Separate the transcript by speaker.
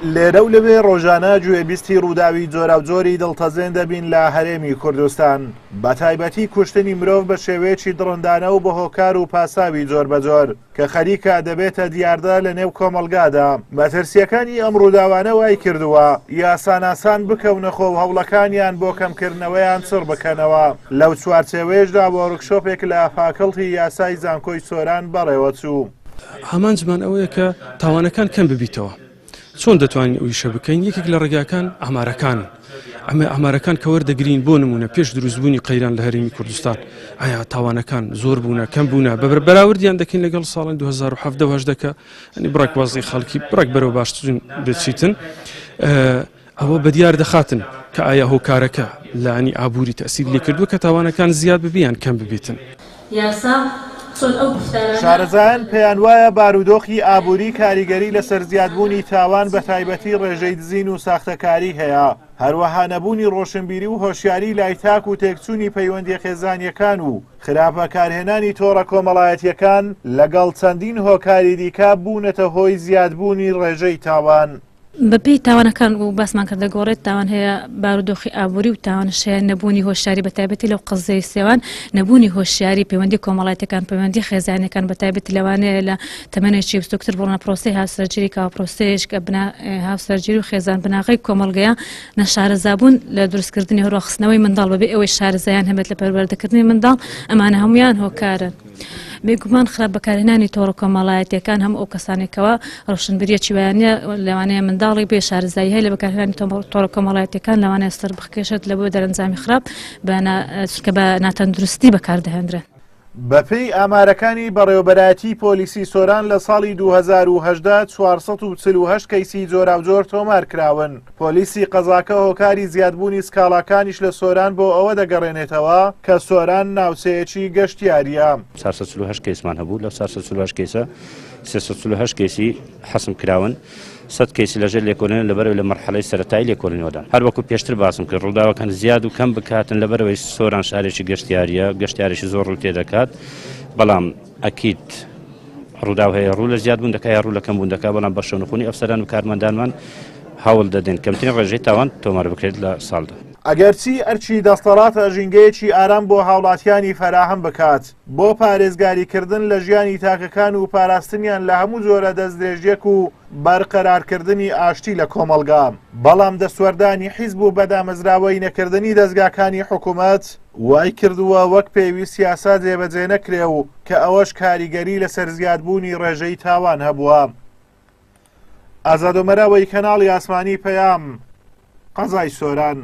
Speaker 1: لێرە و لەوێ ڕۆژانە گوێبیستی ڕووداوی جۆرە و جۆری دڵتەزێن دەبین لە هەرێمی کوردستان بە تایبەتی کوشتنی مرۆڤ بە شێوەیەکی دڕندانە و بە هۆکار و پاساوی جۆر بەجۆر کە خەریکە دەبێتە دیاردە لە نێو کۆمەلگادا. مەترسیەکانی ئەم ڕووداوانە وای کردووە یاساناسان بکەونە خۆ و هەوڵەکانیان بۆ کەمکردنەوەیان چڕ بکەنەوە. لەو چوارچێوەیەشدا وەرکشۆپێک لە پاکەڵتی یاسای زانکۆی سۆران بەڕێوە چوو.
Speaker 2: هەمانجمان ئەوەیە کە تاوانەکان کەم ببیتەوە. چۆن دەتوانین ئەویشە بکەین؟ یەکێک لە ڕێگاکان ئامارەکان ئامارەکان کە وەردەگرین بۆ نمونە پێش دروستبوونی قەیران لە هەرێمی کوردستان ئایا تاوانەکان زۆر بوونە کەم بوونە بەراوردیان دەکەین لەگەڵ ساڵی 2017 کە بڕێک وازی خەڵکی بڕێک بەرەو باشترین بچیتن ئەوە بەدیار دەخاتن کە ئایا هۆکارەکە لانی ئابووری تەسیب لێ کردووە کە تاوانەکان زیاد ببیان کەم ببێتن.
Speaker 1: شارەزایان پێیان وایە بارودۆخی ئابووری کاریگەری لەسەر زیادبوونی تاوان بە تایبەتی ڕێژەی دزین و ساختەکاری هەیە. هەروەها نەبوونی ڕۆشنبیری و هۆشیاری لایتاک و تێکچوونی پەیوەندی خێزانیەکان و خراپە کارهێنانی تۆڕە کۆمەڵایەتیەکان لەگەڵ چەندین هۆکاری دیکە بوونەتە هۆی زیادبوونی ڕێژەی تاوان.
Speaker 3: بەپێی تاوانەکان و باسمان کردە گۆڕێت تاوان هەیە بارودۆخی ئابووری و تاوانشەیە نەبوونی هۆشیاری بە تایبەتی لەو قزەی سێوان نەبوونی هۆشیاری پەیوەندی کۆمەڵایەتەکان پەیوەندی خێزانەکان بە تایبەتی لەوانەیە لە تەمەنێکی بچووکتر بڕۆنە پرۆسەی هاوسەرگیری کە پرۆسەیەش کە هاوسەرگیری و خێزان بناغی کۆمەڵگەیە نەشارەزابوون لە دروستکردنی هەڕۆخستنەوەی منداڵ بەبێ ئەوەی شارەزایان هەبێت لە پەروەردەکردنی منداڵ ئەمانە هەمویان هۆکارن. بێگومان خراپ بەکارهێنانی تۆڕە کۆمەڵایەتیەکان هەموو ئەو کەسانێکەوە ڕۆشنبیریەکی وایانە لەوانەیە منداڵی بێ شارەزایی هەیە لە بەکارهێنانی تۆڕە کۆمەڵایەتیەکان لەوانەیە سەر بخکێشێت لە بۆ دەرەنجامی خراپ کە بە ناتەندروستی بەکاردەهێنرێن.
Speaker 1: بەپێی ئامارەکانی بەڕێوەبەرایەتی پۆلیسی سۆران لە ساڵی 2018 448 کەیسی جۆراوجۆر تۆمار کراون. پۆلیسی قەزاکە هۆکاری زیادبوونی سکاڵاکانیش لە سۆران بۆ ئەوە دەگەڕێنێتەوە کە سۆران ناوچەیەکی گەشتیاریە.
Speaker 4: 448 کەیسمان هەبوو لە 448 کەیسە 348 کەیسی حەسم کراون. 100 کەیسی لەژێر لێکۆڵینەوە لەبەرەوەی لە مەرحەلەی سەرەتایی لێکۆڵینەوەدان. هەر وەکو پێشتر باسم کرد ڕووداوەکان زیاد و کەم بکاتن لەبەرەوەی سۆران شارێکی گەشتیاریە گەشتیارێکی زۆر ڕوو تێدەکات بەڵام ئەکید ڕووداو هەیە ڕوو لە زیادبوون دەکات یا ڕوو لە کەمبوون دەکات بەڵام بە شەونخوونی ئەفسەران و کارمەندانمان هەوڵ دەدەین کەمترین ڕێژەی تاوان تۆمار بکرێت لە ساڵدا.
Speaker 1: ئەگەرچی ئەرچی دەستەڵاتە ژینگەیەکی ئارام بۆ هاوڵاتیانی فەراهم بکات بۆ پارێزگاریکردن لە ژیانی تاکەکان و پاراستنیان لە هەموو جۆرە دەستدرێژیەک و بەرقەرارکردنی ئاشتی لە کۆمەلگا بەڵام دەسوەردانی حیزب و بەدامەزراوەی نەکردنی دەستگاکانی حکوومەت وای کردووە وەک پێویست سیاسا جێبەجێ نەکرێ و کە ئەوەش کاریگەری لەسەر زیادبوونی ڕێژەی تاوان هەبووە. ئازادۆمەراوەی کەناڵی ئاسمانی پەیام قەزای سۆران.